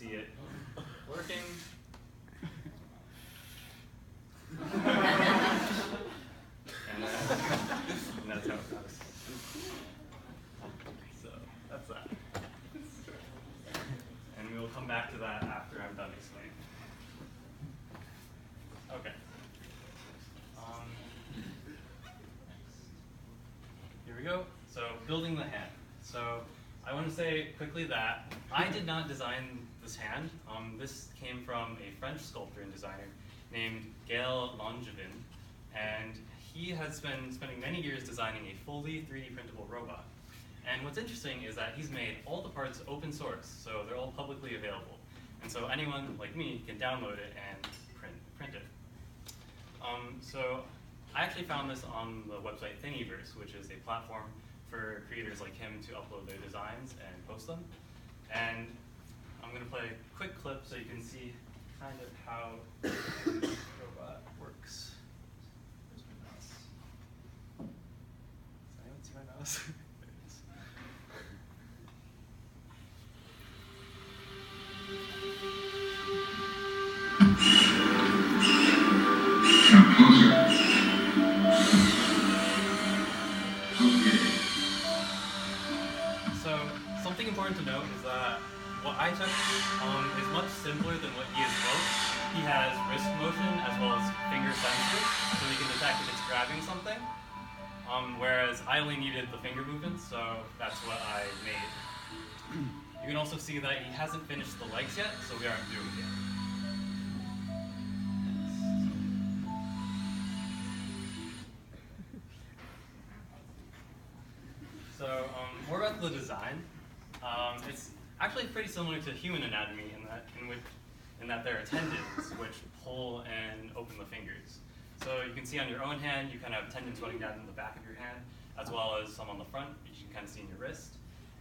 see it working. And that's how it goes. So that's that. And we will come back to that after I'm done explaining. Okay. Here we go. So building the hand. So I want to say quickly that I did not design this hand. This came from a French sculptor and designer named Gaël Langevin, and he has been spending many years designing a fully 3D printable robot. And what's interesting is that he's made all the parts open source, so they're all publicly available. And so anyone like me can download it and print it. So I actually found this on the website Thingiverse, which is a platform for creators like him to upload their designs and post them. And I'm going to play a quick clip so you can see kind of how the robot works. Where's my mouse? Does anyone see my mouse? There it is. So something important to note is that what I took is much simpler than what he has built. He has wrist motion as well as finger sensors, so he can detect if it's grabbing something. Whereas I only needed the finger movements, so that's what I made. You can also see that he hasn't finished the legs yet, so we aren't doing it yet. So more about the design. It's actually pretty similar to human anatomy in that there are tendons which pull and open the fingers. So you can see on your own hand, you kind of have tendons running down in the back of your hand, as well as some on the front, which you can kind of see in your wrist.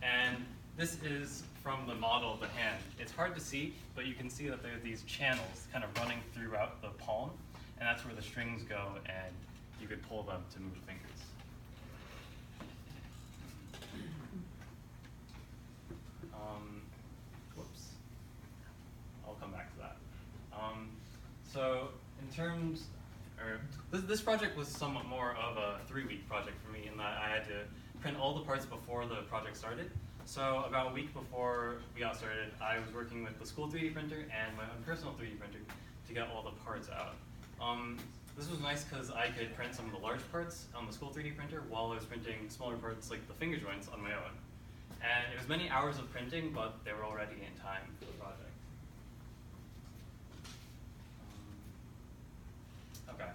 And this is from the model of the hand. It's hard to see, but you can see that there are these channels kind of running throughout the palm, and that's where the strings go, and you could pull them to move the fingers. Whoops. I'll come back to that. So in terms, this project was somewhat more of a 3-week project for me in that I had to print all the parts before the project started. So about a week before we got started, I was working with the school 3D printer and my own personal 3D printer to get all the parts out. This was nice because I could print some of the large parts on the school 3D printer while I was printing smaller parts like the finger joints on my own. And it was many hours of printing, but they were already in time for the project. Okay,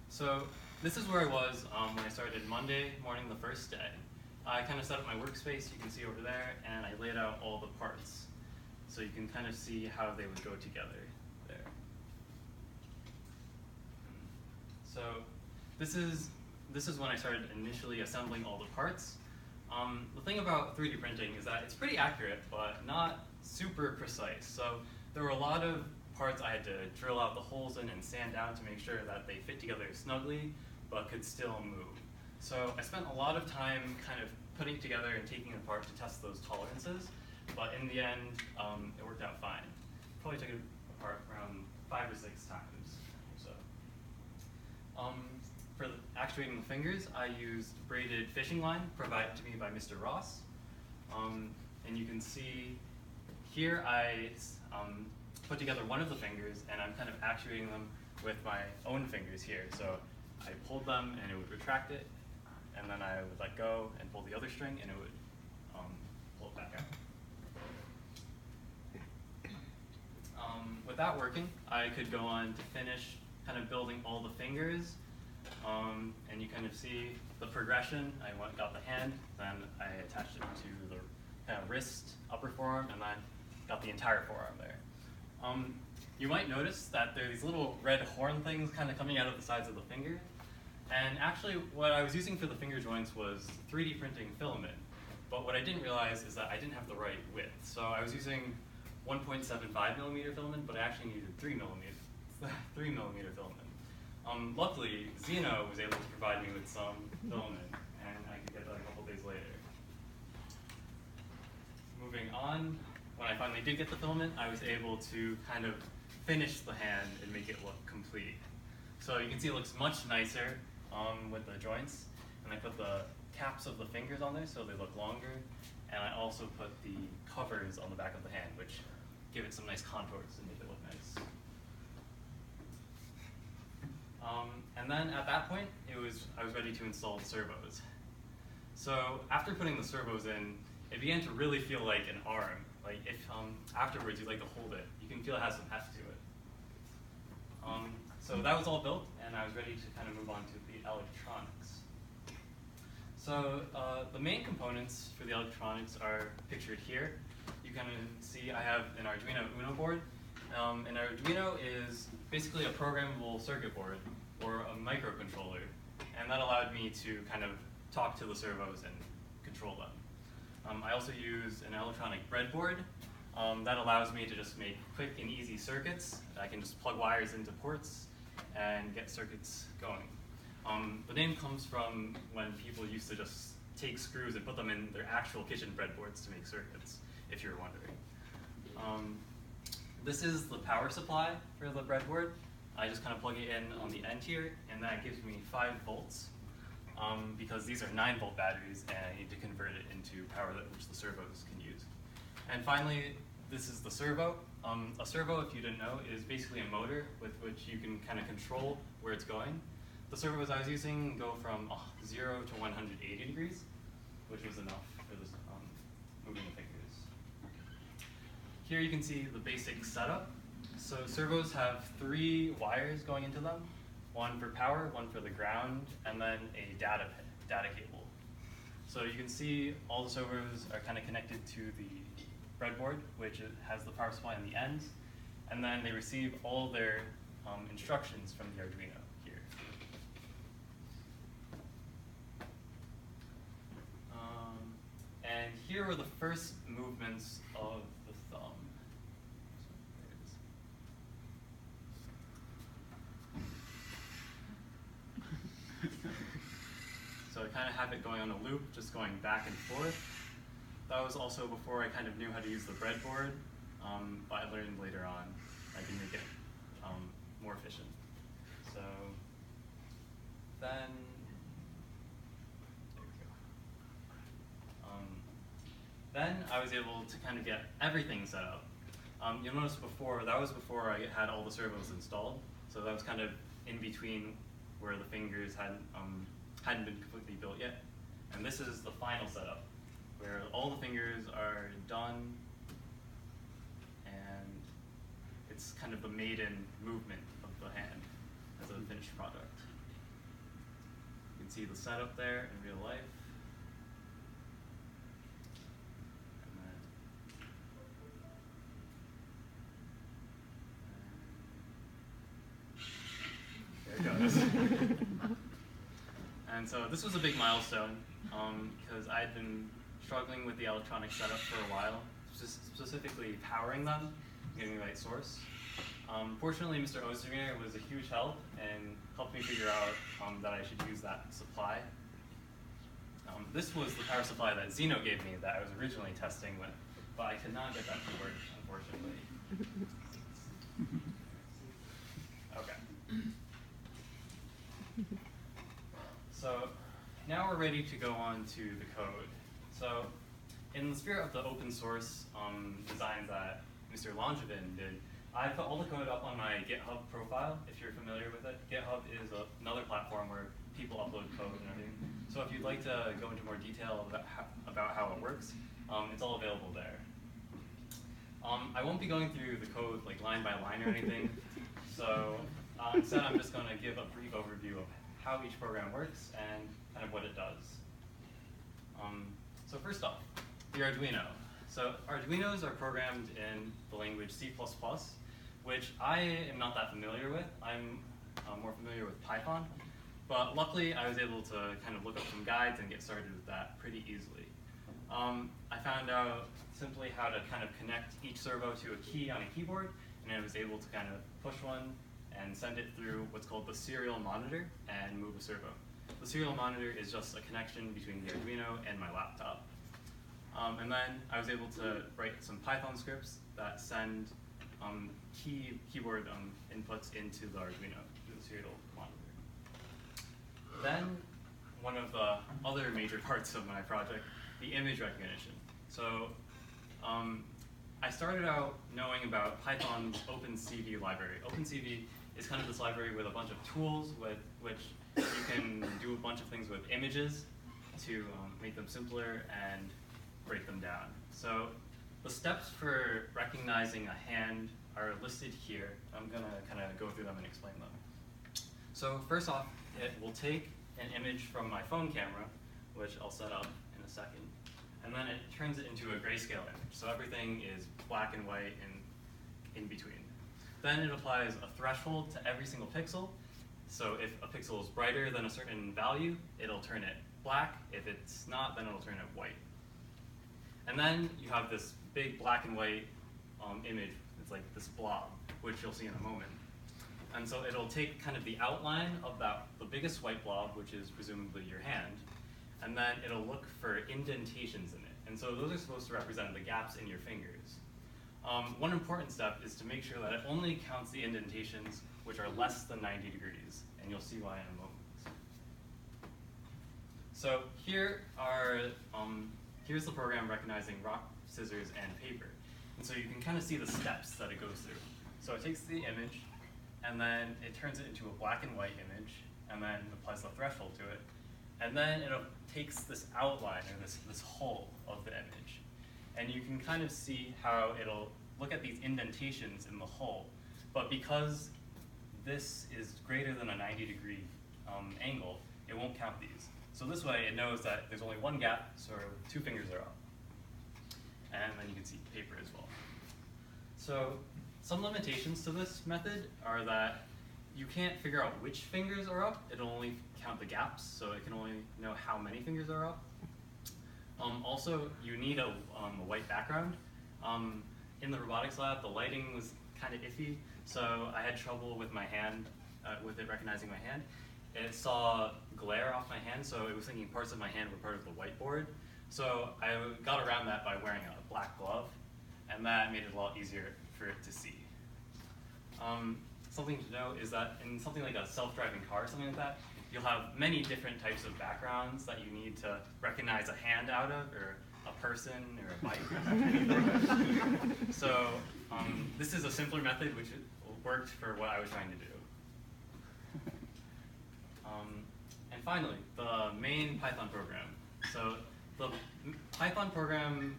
so this is where I was when I started Monday morning, the first day. I kind of set up my workspace, you can see over there, and I laid out all the parts. So you can kind of see how they would go together there. So this is when I started initially assembling all the parts. The thing about 3D printing is that it's pretty accurate, but not super precise. So there were a lot of parts I had to drill out the holes in and sand down to make sure that they fit together snugly, but could still move. So I spent a lot of time kind of putting together and taking it apart to test those tolerances, but in the end, it worked out fine. Probably took it apart around 5 or 6 times. So, for actuating the fingers, I used braided fishing line provided to me by Mr. Ross. And you can see here I put together one of the fingers, and I'm kind of actuating them with my own fingers here. So I pulled them, and it would retract it, and then I would let go and pull the other string, and it would pull it back out. With that working, I could go on to finish kind of building all the fingers, and you kind of see the progression. I got the hand, then I attached it to the kind of wrist, upper forearm, and then got the entire forearm there. You might notice that there are these little red horn things kind of coming out of the sides of the finger. And actually, what I was using for the finger joints was 3D printing filament. But what I didn't realize is that I didn't have the right width. So I was using 1.75 millimeter filament, but I actually needed 3 millimeter filament. Luckily, Xeno was able to provide me with some filament, and I could get that a couple days later. Moving on, when I finally did get the filament, I was able to kind of finish the hand and make it look complete. So you can see it looks much nicer with the joints, and I put the caps of the fingers on there so they look longer, and I also put the covers on the back of the hand, which give it some nice contours and make it look nice. And then at that point, I was ready to install the servos. So after putting the servos in, it began to really feel like an arm. Like if afterwards you'd like to hold it, you can feel it has some heft to it. So that was all built, and I was ready to kind of move on to the electronics. So the main components for the electronics are pictured here. You can see I have an Arduino Uno board. An Arduino is basically a programmable circuit board or a microcontroller, and that allowed me to kind of talk to the servos and control them. I also use an electronic breadboard that allows me to just make quick and easy circuits. I can just plug wires into ports and get circuits going. The name comes from when people used to just take screws and put them in their actual kitchen breadboards to make circuits, if you're wondering. This is the power supply for the breadboard. I just kind of plug it in on the end here, and that gives me 5 volts. Because these are 9-volt batteries, and I need to convert it into power which the servos can use. And finally, this is the servo. A servo, if you didn't know, is basically a motor with which you can kind of control where it's going. The servos I was using go from 0 to 180 degrees, which was enough for this moving the fingers. Here you can see the basic setup. So servos have 3 wires going into them. One for power, one for the ground, and then a data cable. So you can see all the servos are kind of connected to the breadboard, which has the power supply on the ends, and then they receive all their instructions from the Arduino here. And here are the first movements of the thumb. So I kind of have it going on a loop, just going back and forth. That was also before I kind of knew how to use the breadboard, but I learned later on I can make it more efficient. So then, there we go. Then I was able to kind of get everything set up. You'll notice that was before I had all the servos installed, so that was kind of in between where the fingers hadn't been completely built yet. And this is the final setup, where all the fingers are done, and it's kind of the maiden movement of the hand as a finished product. You can see the setup there in real life. And then, there it goes. And so this was a big milestone because I'd been struggling with the electronic setup for a while, specifically powering them, getting the right source. Fortunately, Mr. Ostermeyer was a huge help and helped me figure out that I should use that supply. This was the power supply that Zeno gave me that I was originally testing with, but I could not get that to work, unfortunately. Okay. So now we're ready to go on to the code. So in the spirit of the open source designs that Mr. Langevin did, I put all the code up on my GitHub profile, if you're familiar with it. GitHub is another platform where people upload code and everything. So if you'd like to go into more detail about how it works, it's all available there. I won't be going through the code like line by line or anything. So instead, I'm just going to give a brief overview of how each program works and kind of what it does. So first off, the Arduino. So Arduinos are programmed in the language C++, which I am not that familiar with. I'm more familiar with Python. But luckily, I was able to kind of look up some guides and get started with that pretty easily. I found out simply how to kind of connect each servo to a key on a keyboard, and I was able to kind of push one and send it through what's called the serial monitor and move a servo. The serial monitor is just a connection between the Arduino and my laptop. And then I was able to write some Python scripts that send keyboard inputs into the Arduino, the serial monitor. Then one of the other major parts of my project, the image recognition. So I started out knowing about Python's OpenCV library. OpenCV is kind of this library with a bunch of tools with which you can do a bunch of things with images to make them simpler and break them down. So the steps for recognizing a hand are listed here. I'm going to kind of go through them and explain them. So first off, it will take an image from my phone camera, which I'll set up in a second, and then it turns it into a grayscale image. So everything is black and white and in between. Then it applies a threshold to every single pixel. So if a pixel is brighter than a certain value, it'll turn it black. If it's not, then it'll turn it white. And then you have this big black and white image. It's like this blob, which you'll see in a moment. And so it'll take kind of the outline of the biggest white blob, which is presumably your hand, and then it'll look for indentations in it. And so those are supposed to represent the gaps in your fingers. One important step is to make sure that it only counts the indentations which are less than 90 degrees, and you'll see why in a moment. So here's the program recognizing rock, scissors, and paper. And so you can kind of see the steps that it goes through. So it takes the image, and then it turns it into a black and white image, and then applies the threshold to it. And then it takes this outline, or this whole of the image. And you can kind of see how it'll look at these indentations in the whole. But because this is greater than a 90-degree angle, it won't count these. So this way, it knows that there's only one gap, so 2 fingers are up. And then you can see paper as well. So some limitations to this method are that you can't figure out which fingers are up. It'll only count the gaps, so it can only know how many fingers are up. Also, you need a white background. In the robotics lab, the lighting was kind of iffy, so I had trouble with my hand, with it recognizing my hand. It saw glare off my hand, so it was thinking parts of my hand were part of the whiteboard. So I got around that by wearing a black glove, and that made it a lot easier for it to see. Something to note is that in something like a self-driving car or something like that, you'll have many different types of backgrounds that you need to recognize a hand out of, or a person, or a bike. So this is a simpler method which worked for what I was trying to do. And finally, the main Python program. So the Python program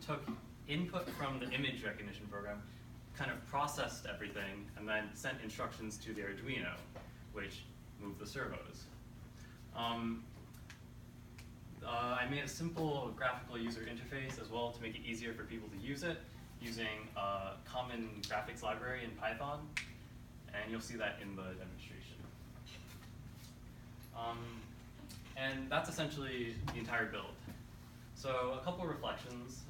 took input from the image recognition program, kind of processed everything, and then sent instructions to the Arduino, which moved the servos. I made a simple graphical user interface as well to make it easier for people to use it, using a common graphics library in Python, and you'll see that in the demonstration. And that's essentially the entire build. So a couple reflections.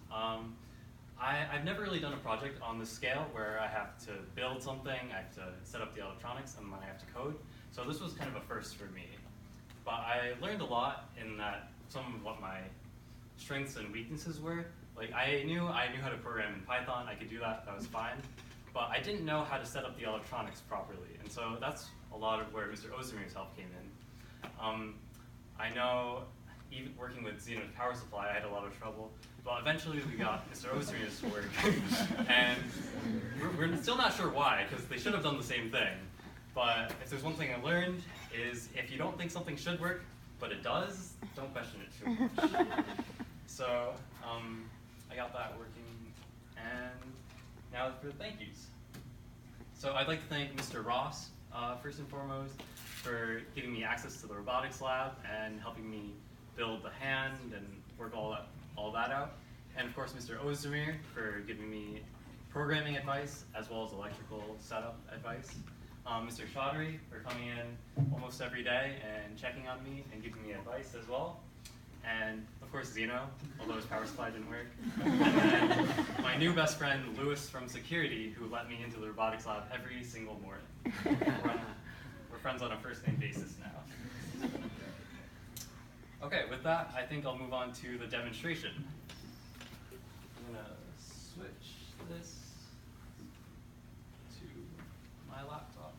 I've never really done a project on this scale where I have to build something, I have to set up the electronics, and then I have to code. So this was kind of a first for me. But I learned a lot in that some of what my strengths and weaknesses were. Like I knew how to program in Python, I could do that, that was fine. But I didn't know how to set up the electronics properly. And so that's a lot of where Mr. Ozdemir's help came in. I know even working with Xeno's power supply, I had a lot of trouble. But eventually we got Mr. Ozdemir's to work. And we're still not sure why, because they should have done the same thing. But if there's one thing I learned is if you don't think something should work, but it does, don't question it too much. So I got that working, and now for the thank yous. So I'd like to thank Mr. Ross, first and foremost, for giving me access to the robotics lab and helping me build the hand and work all that out. And of course, Mr. Ozdemir for giving me programming advice as well as electrical setup advice. Mr. Chaudhry for coming in almost every day and checking on me and giving me advice as well. And of course, Xeno, although his power supply didn't work. And then my new best friend, Lewis from security, who let me into the robotics lab every single morning. We're friends on a first name basis now. Okay, with that, I think I'll move on to the demonstration. this to my laptop.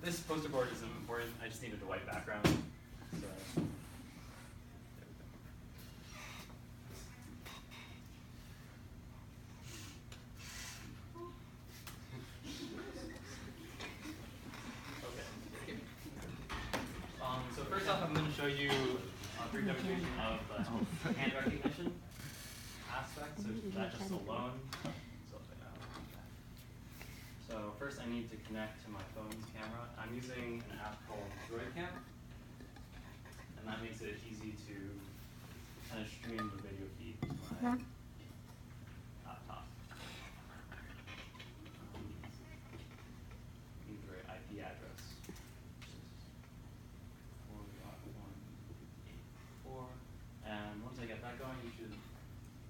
This poster board isn't important. I just needed a white background. So there we go. So first off, I'm going to show you a brief demonstration of the hand recognition aspect. So that just alone. So first I need to connect to my phone's camera. I'm using an app called Robotic, and that makes it easy to kind of stream the video feed to my laptop. Need the right IP address. 4.184. And once I get that going, you should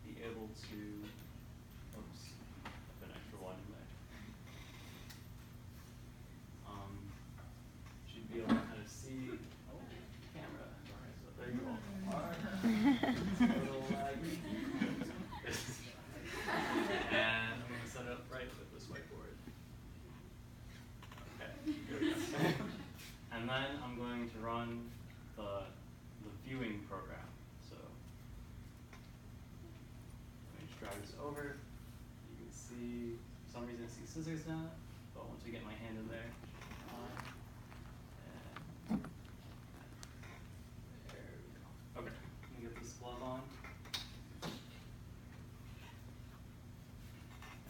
be able to, oops, put an extra one in there. Should be able to kind of see, oh, camera. So there you go. It's a little laggy. And I'm going to set it up right with this whiteboard. Okay, here we go. And then I'm going to run the viewing program. So let me just drag this over. You can see, for some reason, I see scissors now, but once we get my hand in there, and there we go. Okay, let me get this glove on.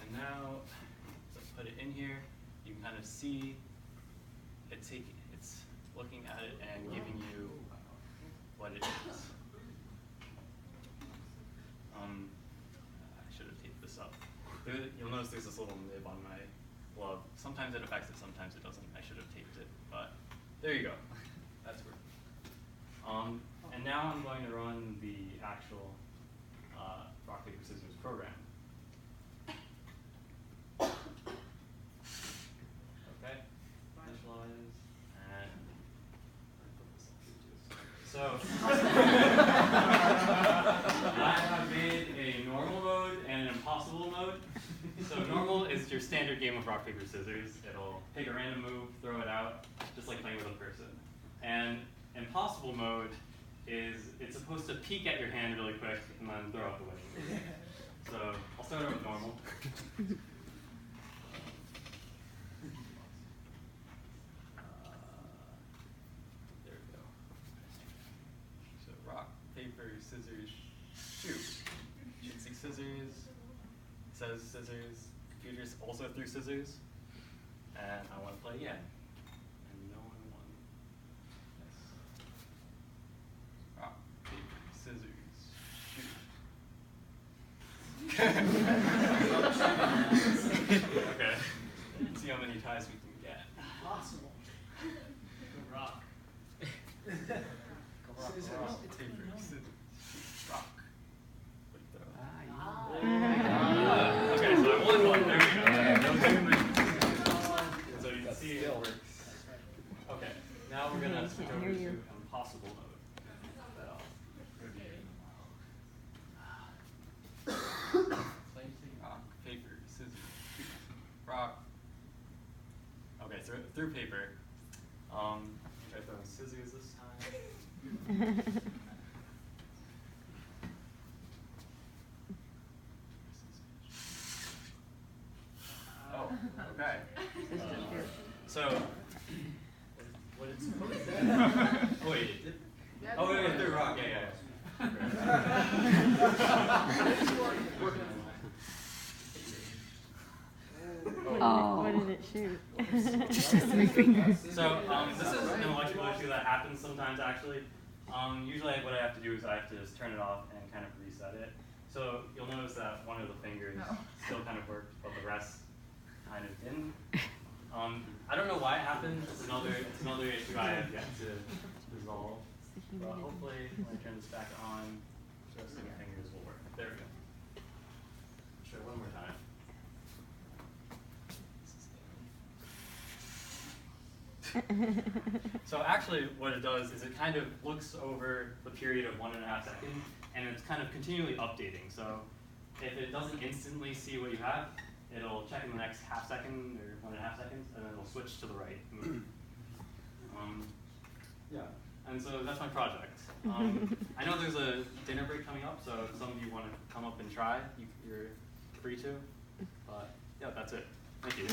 And now, so put it in here. You can kind of see it's looking at it and giving you what it is. I should have taped this up. You'll notice there's this little nib on my glove. Sometimes it affects it, sometimes it doesn't. I should have taped it, but there you go. That's weird. And now I'm going to run the actual rock, paper, scissors program. Okay, initialize, and so I have made a normal mode and an impossible mode. So normal is your standard game of rock, paper, scissors. It'll take a random move, throw it out, just like playing with a person. And impossible mode is it's supposed to peek at your hand really quick and then throw out the winning move. So I'll start out with normal. There we go. So rock, paper, scissors, shoot. Should see scissors. Says scissors. Computers also threw scissors. And I want to play again. And no one won. Yes. Rock, paper, scissors, shoot. Okay. Let's see how many ties we can get. Possible. Rock. Scissors. Rock, paper, scissors, rock. Okay, so I won one. There we go. So you can see it works. Okay, now we're going to switch over to impossible mode. Rock, paper, scissors, shoot, rock. Okay, so through paper. Try throwing scissors this time. Oh, okay. So, what it's supposed to oh, wait, it did? Oh, wait, through rock, yeah. Oh, what did it shoot? So, this is an electrical issue that happens sometimes, actually. Usually what I have to do is I have to just turn it off and kind of reset it. So you'll notice that one of the fingers still kind of worked, but the rest kind of didn't. I don't know why it happened. It's another issue I have yet to resolve. But hopefully, when I turn this back on, the rest of the fingers will work. There we go. Try one more time. So actually what it does is it kind of looks over the period of 1.5 seconds, and it's kind of continually updating. So if it doesn't instantly see what you have, it'll check in the next half second or 1.5 seconds, and then it'll switch to the right. Yeah, and so that's my project. I know there's a dinner break coming up, so if some of you want to come up and try, you're free to. But yeah, that's it. Thank you.